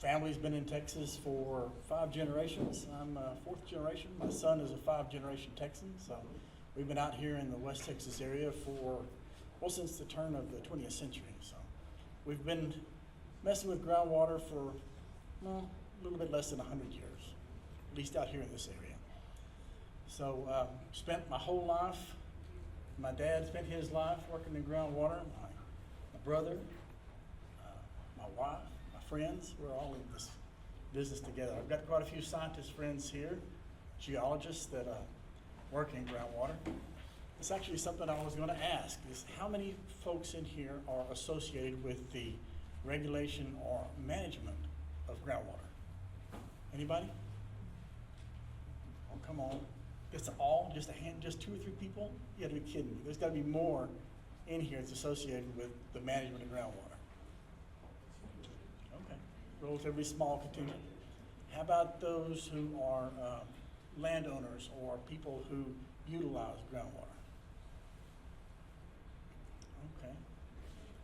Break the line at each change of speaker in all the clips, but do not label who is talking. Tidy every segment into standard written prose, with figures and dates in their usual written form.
family's been in Texas for 5 generations. I'm a 4th generation. My son is a 5th-generation Texan, so we've been out here in the West Texas area for, well, since the turn of the 20th century. So we've been messing with groundwater for, well, a little bit less than 100 years, at least out here in this area. So spent my whole life, my dad spent his life working in groundwater, my brother, my wife, my friends, we're all in this business together. I've got quite a few scientist friends here, geologists that work in groundwater. It's actually something I was going to ask, is how many folks in here are associated with the regulation or management of groundwater? Anybody? Oh, come on. It's all, just a hand, just 2 or 3 people? You gotta be kidding me. There's gotta be more in here that's associated with the management of groundwater. Okay, relatively small contingent. How about those who are landowners or people who utilize groundwater? Okay.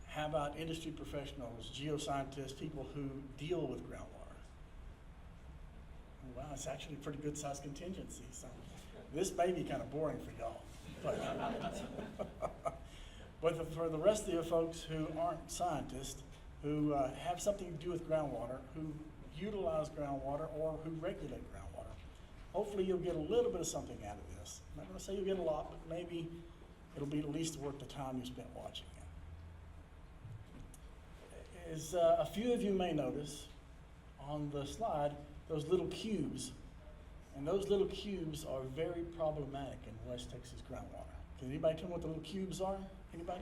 How about industry professionals, geoscientists, people who deal with groundwater? Wow, it's actually a pretty good sized contingency. So this may be kind of boring for y'all. But for the rest of you folks who aren't scientists, who have something to do with groundwater, who utilize groundwater or who regulate groundwater, hopefully you'll get a little bit of something out of this. I'm not going to say you'll get a lot, but maybe it'll be at least worth the time you spent watching it. As a few of you may notice on the slide, those little cubes, and those little cubes are very problematic in West Texas groundwater. Can anybody tell me what the little cubes are? Anybody?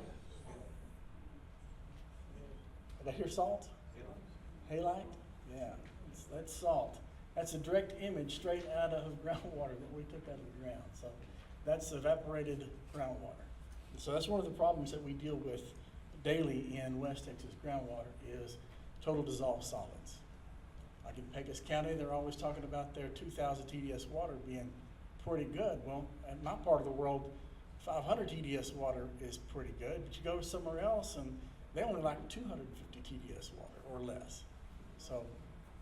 Did I hear salt? Halite? Yeah, that's salt. That's a direct image straight out of groundwater that we took out of the ground. So that's evaporated groundwater. So that's one of the problems that we deal with daily in West Texas groundwater is total dissolved solids. Like in Pecos County, they're always talking about their 2,000 TDS water being pretty good. Well, in my part of the world, 500 TDS water is pretty good, but you go somewhere else and they only like 250 TDS water or less. So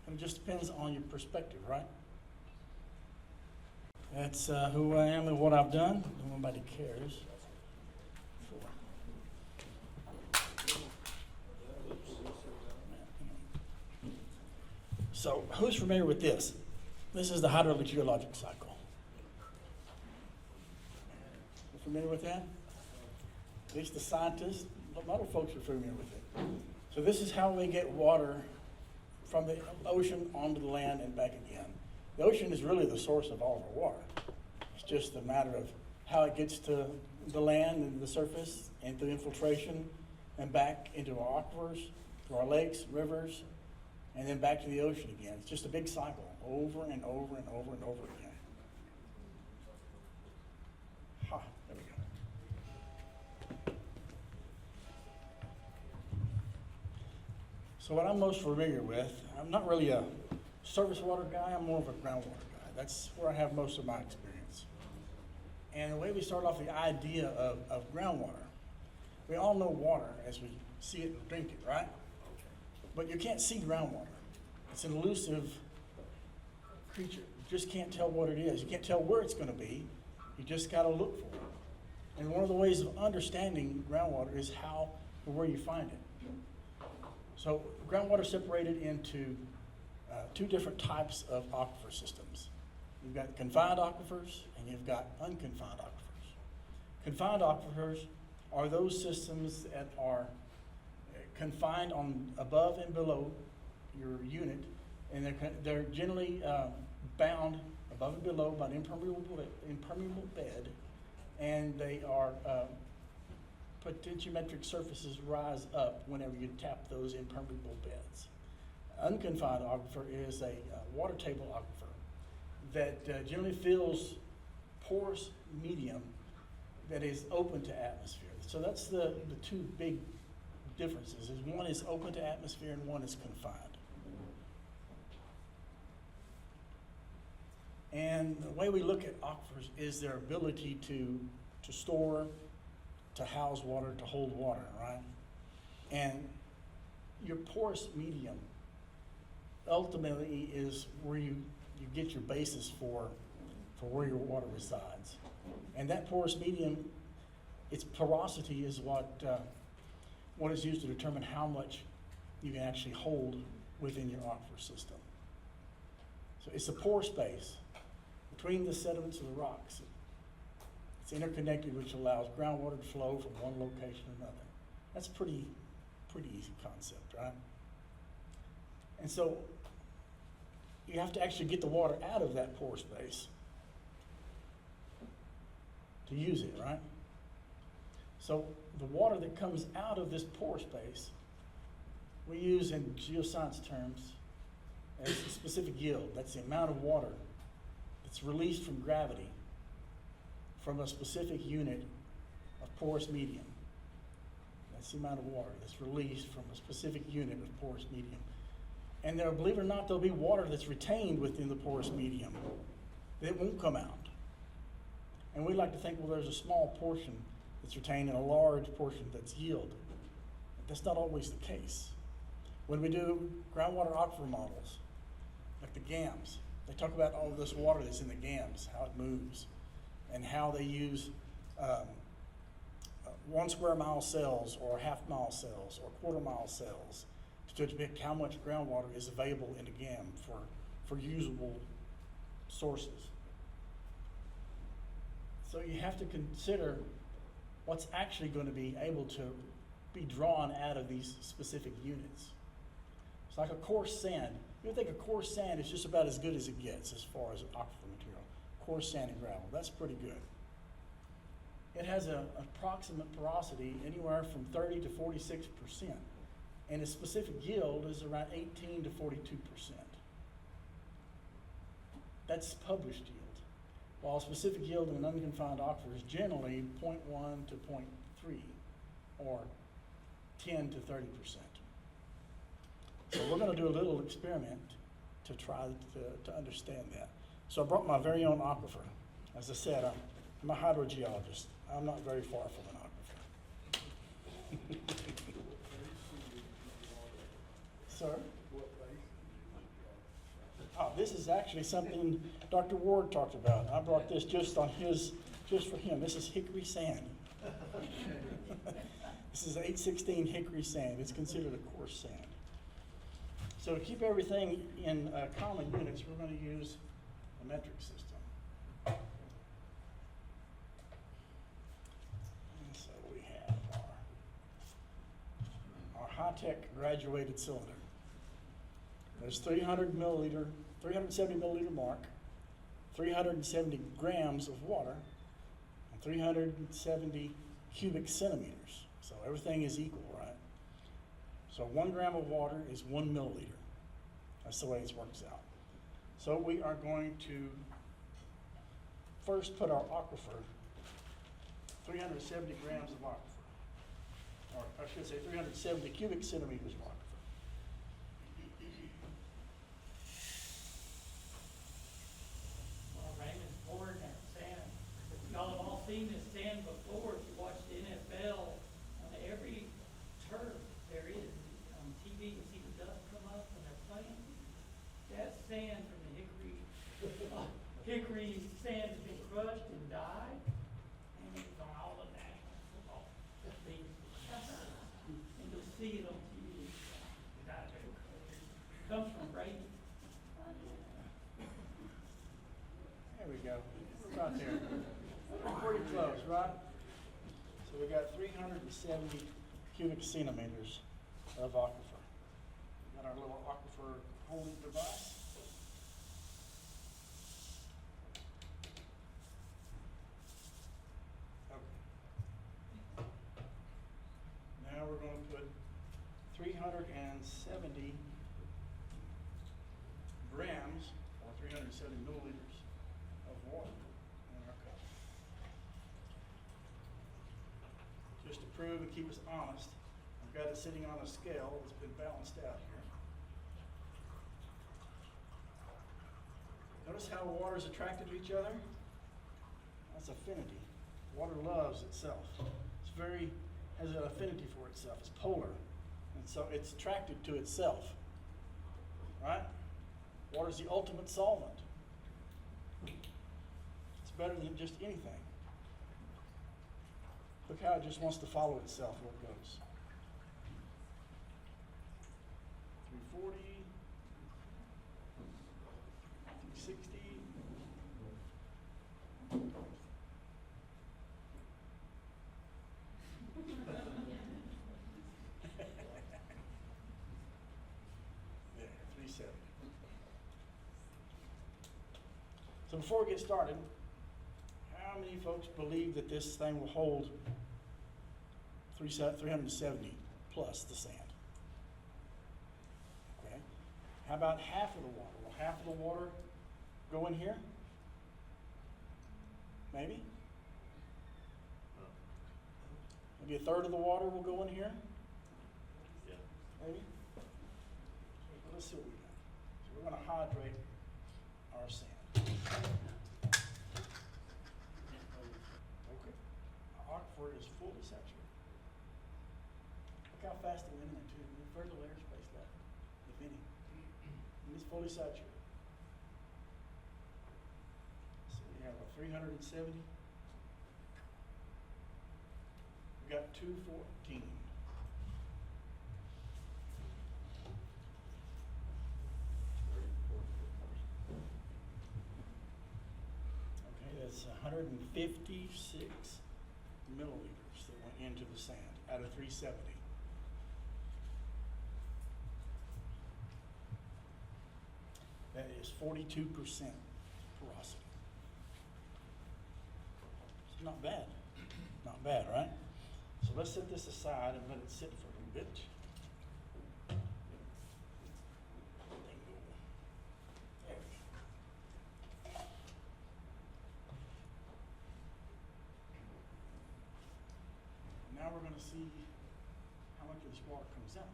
it just depends on your perspective, right? That's who I am and what I've done. Nobody cares. So who's familiar with this? This is the hydrogeologic cycle. You familiar with that? At least the scientists, a lot of folks are familiar with it. So this is how we get water from the ocean onto the land and back again. The ocean is really the source of all of our water. It's just a matter of how it gets to the land and the surface and through infiltration and back into our aquifers, to our lakes, rivers, and then back to the ocean again. It's just a big cycle, over and over and over and over again. Ha, there we go. So what I'm most familiar with, I'm not really a surface water guy, I'm more of a groundwater guy. That's where I have most of my experience. And the way we start off the idea of groundwater, we all know water as we see it and drink it, right? But you can't see groundwater. It's an elusive creature. You just can't tell what it is. You can't tell where it's going to be. You just got to look for it. And one of the ways of understanding groundwater is how or where you find it. So groundwater is separated into 2 different types of aquifer systems. You've got confined aquifers and you've got unconfined aquifers. Confined aquifers are those systems that are confined on above and below your unit, and they're generally bound above and below by an impermeable bed, and they are potentiometric surfaces rise up whenever you tap those impermeable beds. Unconfined aquifer is a water table aquifer that generally fills porous medium that is open to atmosphere. So that's the 2 big differences. Is one is open to atmosphere and one is confined. And the way we look at aquifers is their ability to store, to house water, to hold water, right? And your porous medium ultimately is where you get your basis for where your water resides. And that porous medium, its porosity is what is used to determine how much you can actually hold within your aquifer system. So it's a pore space between the sediments and the rocks. It's interconnected, which allows groundwater to flow from one location to another. That's pretty easy concept, right? And so you have to actually get the water out of that pore space to use it, right? So the water that comes out of this pore space, we use in geoscience terms as a specific yield. That's the amount of water that's released from gravity from a specific unit of porous medium. That's the amount of water that's released from a specific unit of porous medium. And there, believe it or not, there'll be water that's retained within the porous medium that won't come out. And we like to think, well, there's a small portion that's retained and a large portion that's yield. But that's not always the case. When we do groundwater aquifer models, like the GAMs, they talk about all of this water that's in the GAMs, how it moves, and how they use 1 square mile cells or half-mile cells or quarter-mile cells to depict how much groundwater is available in a GAM for usable sources. So you have to consider what's actually going to be able to be drawn out of these specific units. It's like a coarse sand. You would think a coarse sand is just about as good as it gets as far as an aquifer material. Coarse sand and gravel, that's pretty good. It has an approximate porosity anywhere from 30 to 46%. And its specific yield is around 18 to 42%. That's published yield. While specific yield in an unconfined aquifer is generally 0.1 to 0.3 or 10 to 30%. So we're going to do a little experiment to try to understand that. So I brought my very own aquifer. As I said, I'm a hydrogeologist. I'm not very far from an aquifer. Sir? Oh, this is actually something Dr. Ward talked about. I brought this just for him. This is hickory sand. This is 816 hickory sand. It's considered a coarse sand. So to keep everything in common units, we're going to use a metric system. And so we have our high-tech graduated cylinder. There's 370 milliliter mark, 370 grams of water, and 370 cubic centimeters. So everything is equal, right? So 1 gram of water is 1 milliliter. That's the way it works out. So we are going to first put our aquifer, 370 grams of aquifer, or I should say 370 cubic centimeters of aquifer.
Y'all have all seen this sand before. If you watch the NFL, on every turf there is on TV, you see the dust come up when they're playing. That sand from the hickory sand has been crushed and dyed, and it's on all the national football teams. And you'll see it on TV. It comes from Raymond.
There we go. We're about there. Pretty close, right? So we got 370 cubic centimeters of aquifer. Got our little aquifer holding device. Okay. Now we're going to put 370 grams or 370 milliliters of water in our cup. Just to prove and keep us honest, I've got it sitting on a scale that's been balanced out here. Notice how water is attracted to each other? That's affinity. Water loves itself. Has an affinity for itself. It's polar. And so it's attracted to itself. right? Water's the ultimate solvent. It's better than just anything. Look how it just wants to follow itself where it goes. 340, 360. There, 370. So before we get started, how many folks believe that this thing will hold 370 plus the sand? Okay. How about half of the water? Will half of the water go in here? Maybe? Maybe a third of the water will go in here?
Yeah.
Maybe? Well, let's see what we got. So we're going to hydrate our sand. Okay. Our aquifer is fully saturated. Look how fast it went in there too. There's very little airspace left, if any. And it's fully saturated. So we have a 370. We got 214. Okay, that's 156 milliliters that went into the sand out of 370. That is 42% porosity. It's not bad. Not bad, right? So let's set this aside and let it sit for a little bit. There we go. Now we're going to see how much of this water comes out.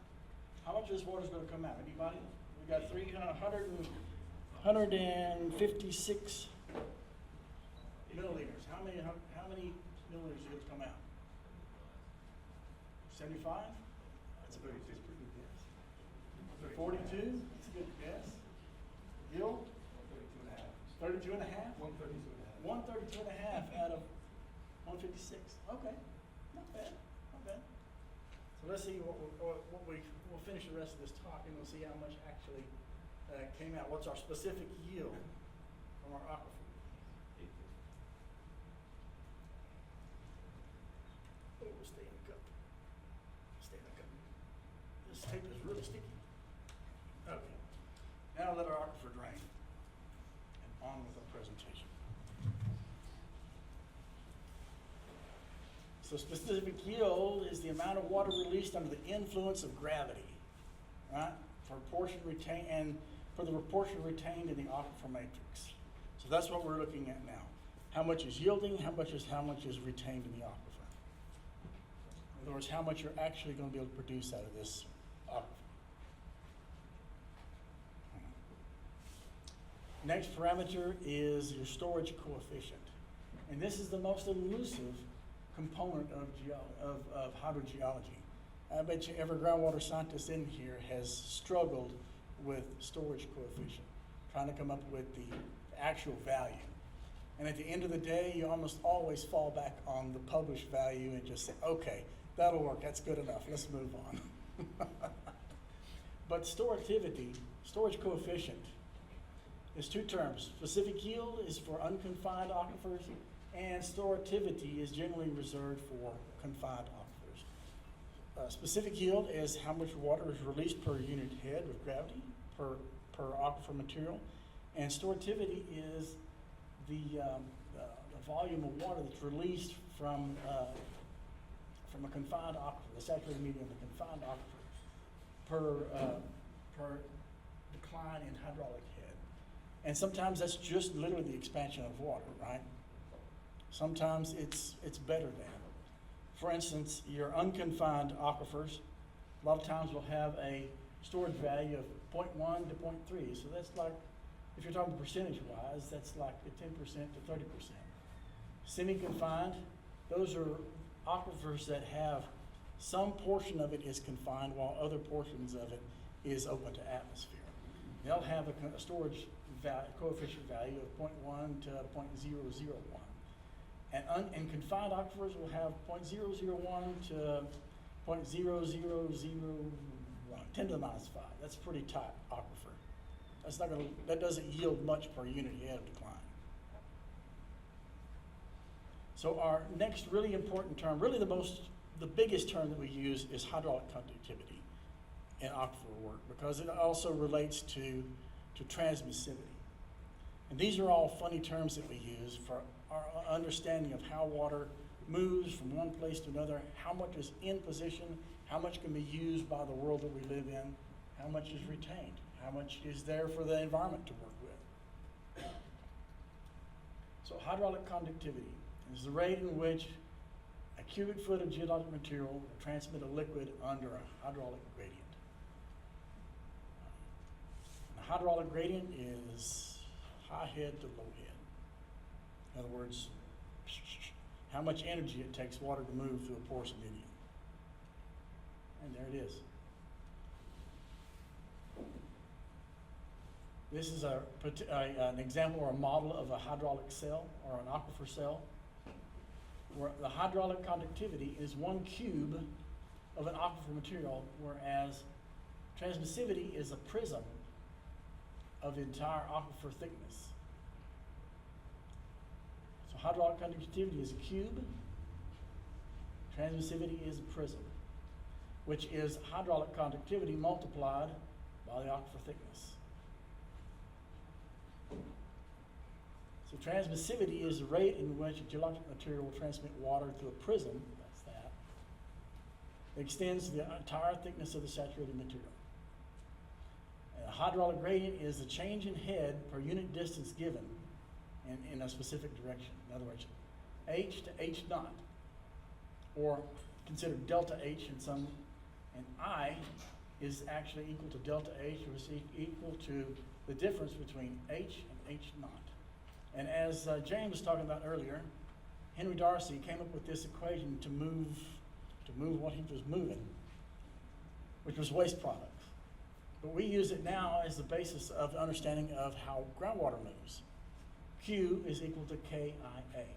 How much of this water is going to come out? Anybody? We got 156 milliliters. How many milliliters are going to come out? 75? That's a pretty good guess. 42? That's a good guess. Gil? 32 and a half. 132 and a half out of 156. Okay, not bad, not bad. So let's see we'll finish the rest of this talk and we'll see how much actually came out. What's our specific yield from our aquifer? Oh, stay in the cup. Stay in the cup. This tape is really sticky. Okay. Now let our aquifer drain. And on with our presentation. So specific yield is the amount of water released under the influence of gravity, right? For proportion retained and for the proportion retained in the aquifer matrix. So that's what we're looking at now. How much is yielding? How much is retained in the aquifer? In other words, how much you're actually going to be able to produce out of this aquifer. Next parameter is your storage coefficient. And this is the most elusive component of hydrogeology. I bet you every groundwater scientist in here has struggled with storage coefficient, trying to come up with the actual value. And at the end of the day, you almost always fall back on the published value and just say, okay, that'll work, that's good enough, let's move on. But storage coefficient, is two terms. Specific yield is for unconfined aquifers, and storativity is generally reserved for confined aquifers. Specific yield is how much water is released per unit head of gravity, per aquifer material, and storativity is the volume of water that's released from a confined aquifer, the saturated medium of the confined aquifer, per decline in hydraulic head. And sometimes that's just literally the expansion of water, right? Sometimes it's better than. For instance, your unconfined aquifers, a lot of times will have a storage value of 0.1 to 0.3. So that's like, if you're talking percentage-wise, that's like the 10% to 30%. Semi-confined, those are aquifers that have some portion of it is confined while other portions of it is open to atmosphere. they'll have a storage coefficient value of 0.1 to 0.001. And confined aquifers will have 0.001 to 0.0001, 10 to the minus 5. That's a pretty tight aquifer. That doesn't yield much per unit head of decline. So our next really important term, really the biggest term that we use is hydraulic conductivity in aquifer work, because it also relates to transmissivity. And these are all funny terms that we use for our understanding of how water moves from one place to another, how much is in position, how much can be used by the world that we live in, how much is retained, how much is there for the environment to work with. So hydraulic conductivity is the rate in which a cubic foot of geologic material will transmit a liquid under a hydraulic gradient. A hydraulic gradient is high head to low head. In other words, how much energy it takes water to move through a porous medium. And there it is. This is an example or a model of a hydraulic cell or an aquifer cell, where the hydraulic conductivity is 1 cube of an aquifer material, whereas transmissivity is a prism of the entire aquifer thickness. So hydraulic conductivity is a cube, transmissivity is a prism, which is hydraulic conductivity multiplied by the aquifer thickness. So transmissivity is the rate in which a geologic material will transmit water through a prism, that's that. It extends to the entire thickness of the saturated material. And a hydraulic gradient is the change in head per unit distance given in a specific direction. In other words, H to H naught, or consider delta H in some, and I is actually equal to delta H, or is equal to the difference between H and H naught. And as James was talking about earlier, Henry Darcy came up with this equation to move what he was moving, which was waste products. But we use it now as the basis of understanding of how groundwater moves. Q is equal to KIA.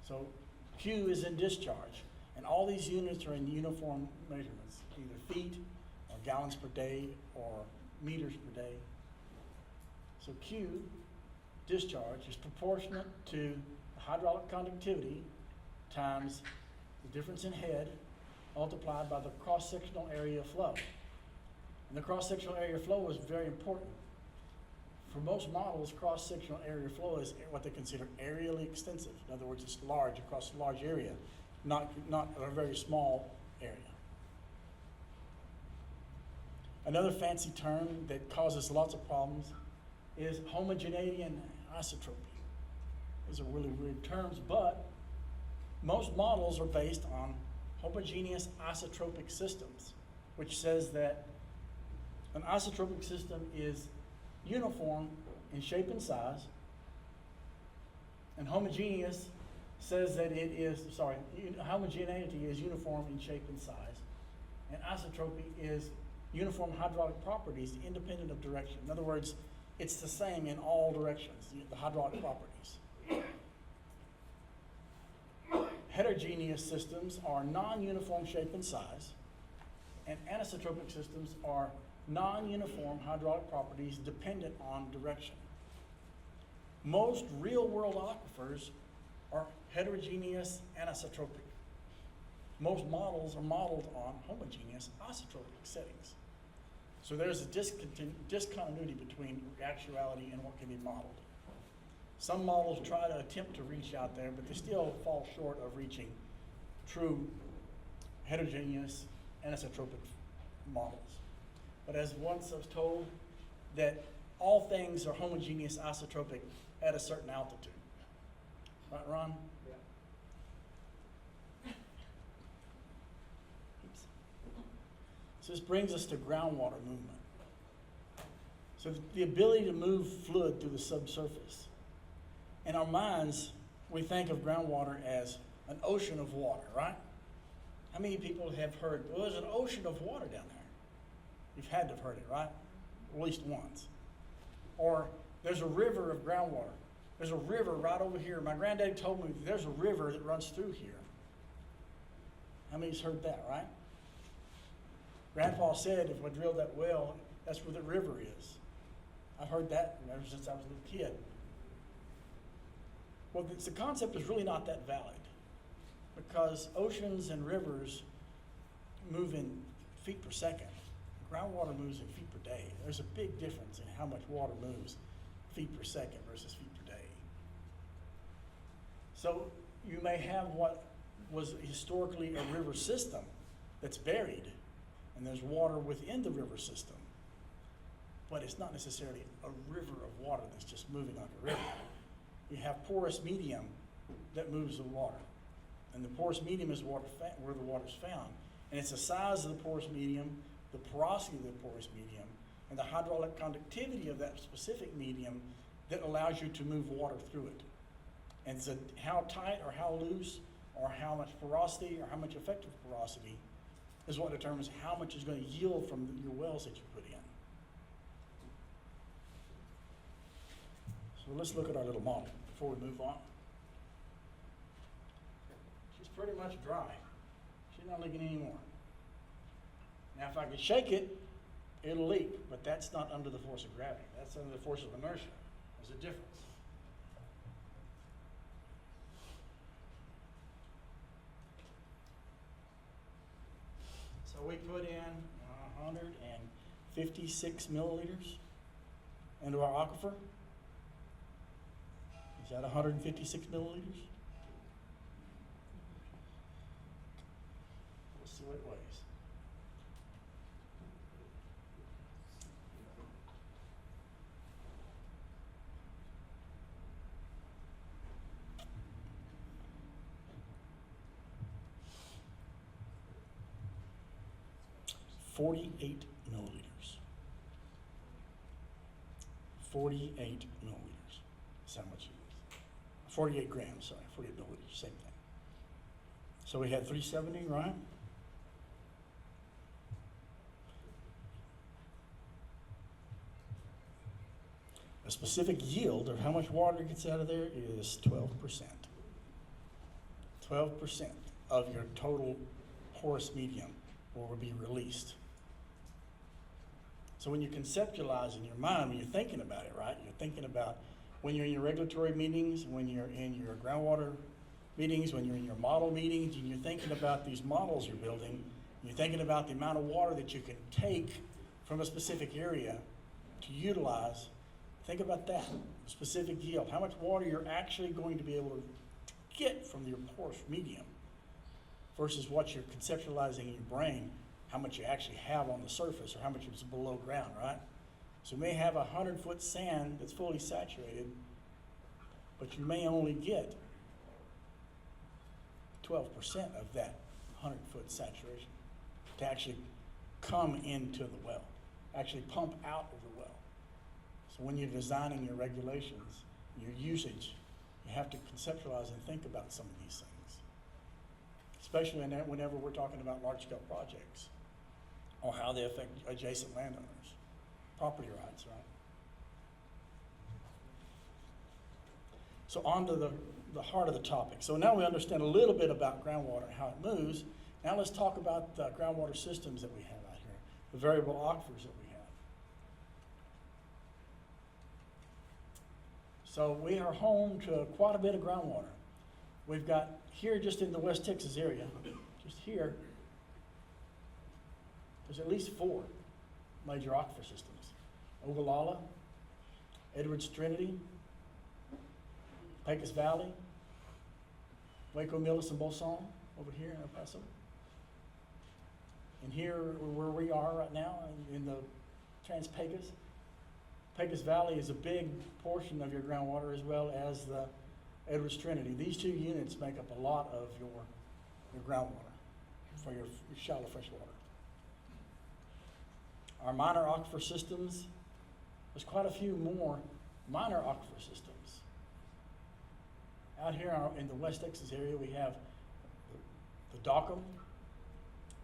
So Q is in discharge, and all these units are in uniform measurements, either feet or gallons per day or meters per day. So Q, discharge, is proportionate to the hydraulic conductivity times the difference in head multiplied by the cross-sectional area of flow. And the cross-sectional area of flow is very important. For most models, cross-sectional area of flow is what they consider areally extensive. In other words, it's large, across a large area, not a very small area. Another fancy term that causes lots of problems is homogeneity and isotropy. Those are really weird terms, but most models are based on homogeneous isotropic systems, which says that an isotropic system is uniform in shape and size, and homogeneous says that it is, homogeneity is uniform in shape and size, and isotropy is uniform hydraulic properties independent of direction. In other words, it's the same in all directions, the hydraulic properties. Heterogeneous systems are non-uniform shape and size, and anisotropic systems are non-uniform hydraulic properties dependent on direction. Most real-world aquifers are heterogeneous anisotropic. Most models are modeled on homogeneous isotropic settings. So there's a discontinuity between actuality and what can be modeled. Some models try to attempt to reach out there, but they still fall short of reaching true heterogeneous anisotropic models. But as once I was told, that all things are homogeneous isotropic at a certain altitude. Right, Ron?
Yeah.
Oops. So this brings us to groundwater movement. So the ability to move fluid through the subsurface. In our minds, we think of groundwater as an ocean of water, right? How many people have heard, well, there's an ocean of water down there? You've had to have heard it, right? at least once. Or there's a river of groundwater. There's a river right over here. My granddaddy told me there's a river that runs through here. How many's heard that, right? Grandpa said if I drilled that well, that's where the river is. I've heard that ever since I was a little kid. Well, the concept is really not that valid because oceans and rivers move in feet per second. Groundwater moves in feet per day. There's a big difference in how much water moves feet per second versus feet per day. So you may have what was historically a river system that's buried, and there's water within the river system, but it's not necessarily a river of water that's just moving like a river. You have porous medium that moves the water, and the porous medium is where the water is found, and it's the size of the porous medium, the porosity of the porous medium, and the hydraulic conductivity of that specific medium that allows you to move water through it. And so how tight or how loose or how much porosity or how much effective porosity is what determines how much is going to yield from your wells that you put in. So let's look at our little model before we move on. She's pretty much dry. She's not leaking anymore. Now if I can shake it, it'll leak, but that's not under the force of gravity. That's under the force of inertia. There's a difference. So we put in 156 milliliters into our aquifer. Is that 156 milliliters? Let's see what it weighs. .48 milliliters. 48 milliliters. That's how much it is. 48 grams, sorry, 48 milliliters, same thing. So we had 370, right? A specific yield of how much water gets out of there is 12%. 12% of your total porous medium will be released. So when you conceptualize in your mind, when you're thinking about it, right, you're thinking about when you're in your regulatory meetings, when you're in your groundwater meetings, when you're in your model meetings, and you're thinking about these models you're building, you're thinking about the amount of water that you can take from a specific area to utilize. Think about that, specific yield, how much water you're actually going to be able to get from your porous medium versus what you're conceptualizing in your brain, how much you actually have on the surface or how much is below ground, right? So you may have 100-foot sand that's fully saturated, but you may only get 12% of that 100-foot saturation to actually come into the well, actually pump out of the well. So when you're designing your regulations, your usage, you have to conceptualize and think about some of these things, especially whenever we're talking about large-scale projects or how they affect adjacent landowners, property rights, right? So on to the heart of the topic. So now we understand a little bit about groundwater and how it moves. Now let's talk about the groundwater systems that we have out here, the variable aquifers that we have. So we are home to quite a bit of groundwater. We've got here just in the West Texas area, just here, there's at least 4 major aquifer systems. Ogallala, Edwards-Trinity, Pecos Valley, Waco, Millis, and Bolson over here in El Paso. And here where we are right now in the Trans-Pecos, Pecos Valley is a big portion of your groundwater as well as the Edwards-Trinity. These 2 units make up a lot of your groundwater for your shallow freshwater. Our minor aquifer systems, there's quite a few more minor aquifer systems. Out here in the West Texas area, we have the Dockham,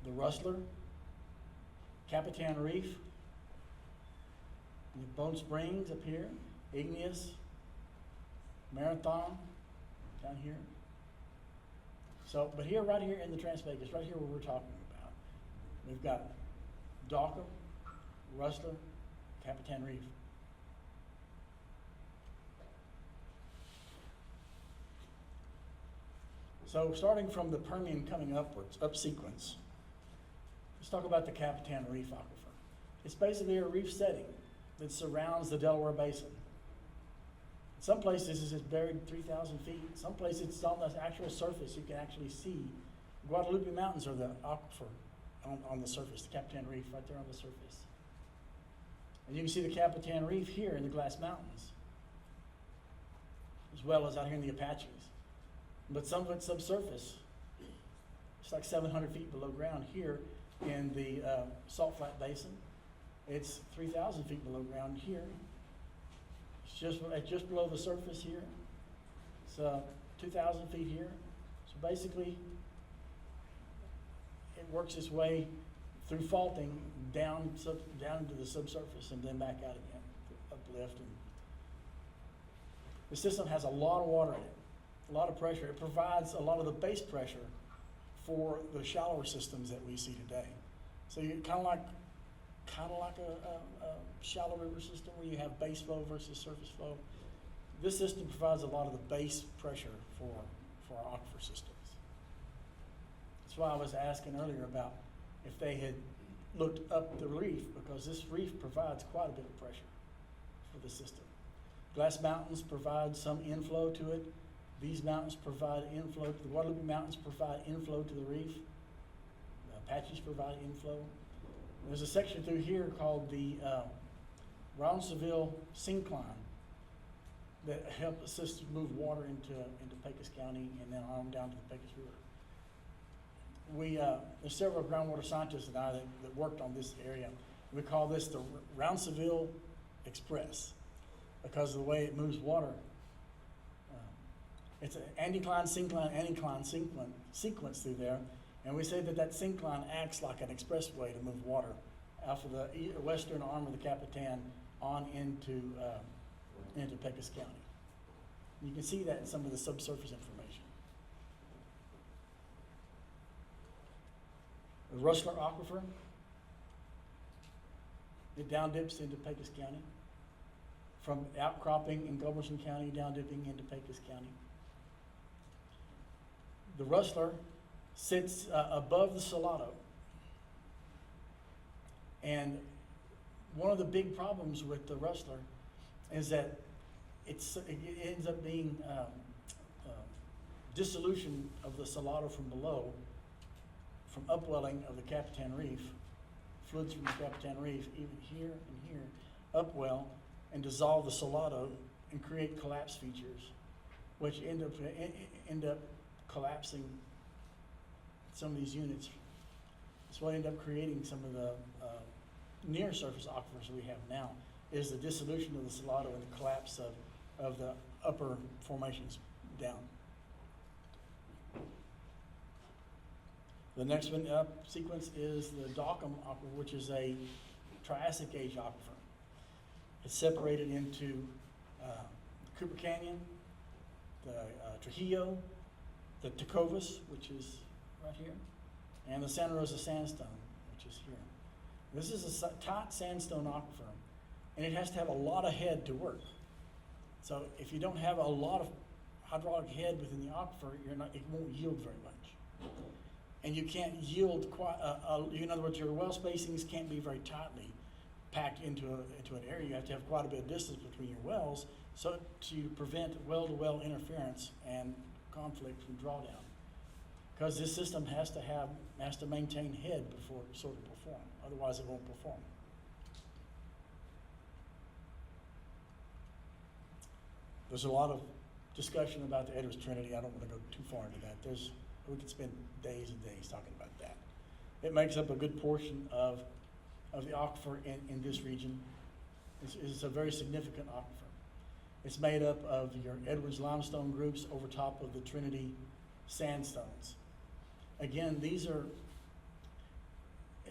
the Rustler, Capitan Reef, You have Bone Springs up here, Igneous, Marathon, down here. So, but here, right here in the Trans-Pecos, right here where we're talking about, we've got Dawker, Rustler, Capitan Reef. So starting from the Permian coming upwards, up sequence, let's talk about the Capitan Reef Aquifer. It's basically a reef setting that surrounds the Delaware Basin. Some places it's buried 3,000 feet. Some places it's on the actual surface. You can actually see Guadalupe Mountains are the aquifer on the surface, the Capitan Reef right there on the surface. And you can see the Capitan Reef here in the Glass Mountains, as well as out here in the Apaches. But some of it's subsurface. It's like 700 feet below ground here in the Salt Flat Basin. It's 3,000 feet below ground here. It's just below the surface here. It's 2,000 feet here. So basically, it works its way through faulting down into the subsurface and then back out again, uplift. And the system has a lot of water in it, a lot of pressure. It provides a lot of the base pressure for the shallower systems that we see today. So you kind of like a shallow river system where you have base flow versus surface flow. This system provides a lot of the base pressure for our aquifer systems. That's why I was asking earlier about if they had looked up the reef, because this reef provides quite a bit of pressure for the system. Glass Mountains provide some inflow to it. These mountains provide inflow. The Guadalupe Mountains provide inflow to the reef. The Apaches provide inflow. There's a section through here called the Ronceville Syncline that help assist move water into Pecos County and then on down to the Pecos River. There's several groundwater scientists and I that worked on this area. We call this the Ronceville Express because of the way it moves water. It's an anticline, syncline sequence through there. And we say that syncline acts like an expressway to move water out of the western arm of the Capitan on into Pecos County. You can see that in some of the subsurface information. The Rustler Aquifer, it down dips into Pecos County. From outcropping in Culberson County, down dipping into Pecos County. The Rustler sits above the Salado. And one of the big problems with the Rustler is that it ends up being dissolution of the Salado from below, from upwelling of the Capitan Reef, fluids from the Capitan Reef, even here and here, upwell and dissolve the Salado and create collapse features, which end up collapsing some of these units. That's what ended up creating some of the near surface aquifers we have now, is the dissolution of the Salado and the collapse of the upper formations down. The next one up sequence is the Dawcom Aquifer, which is a Triassic age aquifer. It's separated into Cooper Canyon, the Trujillo, the Tecovas, which is right here, and the Santa Rosa Sandstone, which is here. This is a tight sandstone aquifer, and it has to have a lot of head to work. So if you don't have a lot of hydraulic head within the aquifer, it won't yield very much. And you can't yield quite, in other words, your well spacings can't be very tightly packed into an area. You have to have quite a bit of distance between your wells so to prevent well-to-well interference and conflict from drawdown. Because this system has to maintain head before it sort of perform. Otherwise, it won't perform. There's a lot of discussion about the Edwards-Trinity. I don't want to go too far into that. We could spend days and days talking about that. It makes up a good portion of the aquifer in this region. It's a very significant aquifer. It's made up of your Edwards limestone groups over top of the Trinity sandstones. Again, these are,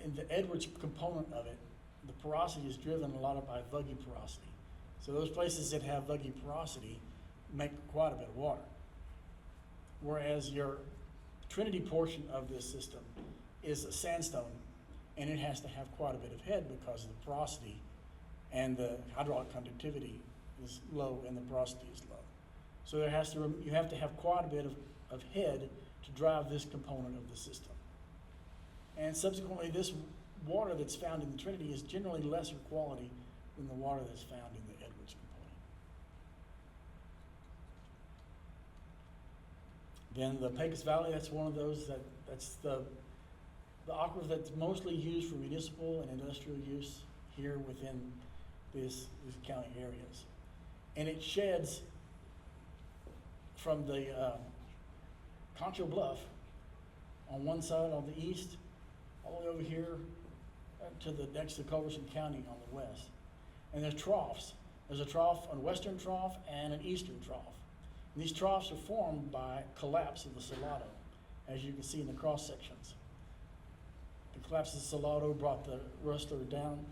in the Edwards component of it, the porosity is driven a lot by vuggy porosity. So those places that have vuggy porosity make quite a bit of water. Whereas your Trinity portion of this system is a sandstone, and it has to have quite a bit of head because of the porosity, and the hydraulic conductivity is low and the porosity is low. So you have to have quite a bit of head to drive this component of the system. And subsequently, this water that's found in the Trinity is generally lesser quality than the water that's found in the Edwards component. Then the Pecos Valley, that's one of those that's the aquifer that's mostly used for municipal and industrial use here within these county areas. And it sheds from the Concho Bluff on one side on the east, all the way over here to the next to Culberson County on the west. And there's troughs. There's a trough, a western trough and an eastern trough. And these troughs are formed by collapse of the Salado, as you can see in the cross sections. The collapse of the Salado brought the Rustler down,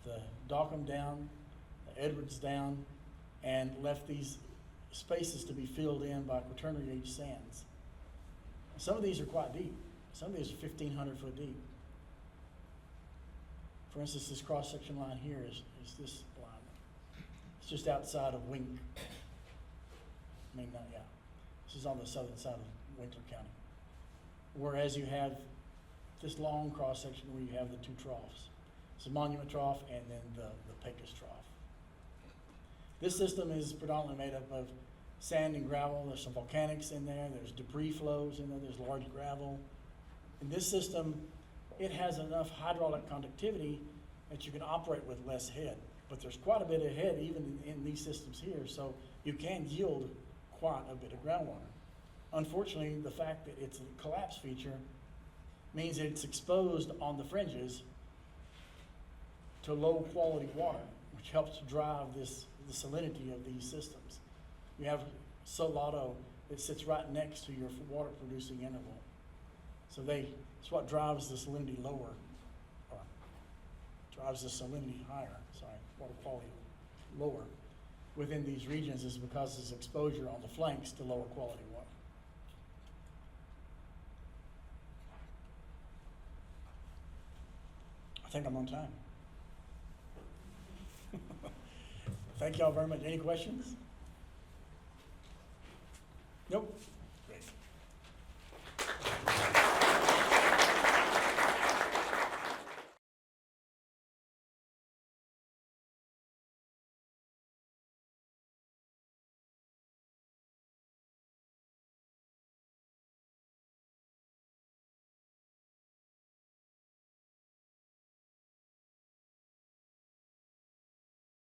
the Dockham down, the Edwards down, and left these spaces to be filled in by quaternary age sands. Some of these are quite deep. Some of these are 1,500 foot deep. For instance, this cross-section line here is this line. It's just outside of Wink. Yeah. This is on the southern side of Winkler County. Whereas you have this long cross-section where you have the two troughs. It's a Monument Trough and then the Pecos Trough. This system is predominantly made up of sand and gravel. There's some volcanics in there. There's debris flows in there. There's large gravel. In this system, it has enough hydraulic conductivity that you can operate with less head. But there's quite a bit of head even in these systems here, so you can yield quite a bit of groundwater. Unfortunately, the fact that it's a collapse feature means that it's exposed on the fringes to low quality water, which helps drive the salinity of these systems. You have Salado that sits right next to your water producing interval. So it's what drives the salinity lower, or drives the salinity higher, water quality lower within these regions is because there's exposure on the flanks to lower quality water. I think I'm on time. Thank y'all very much. Any questions?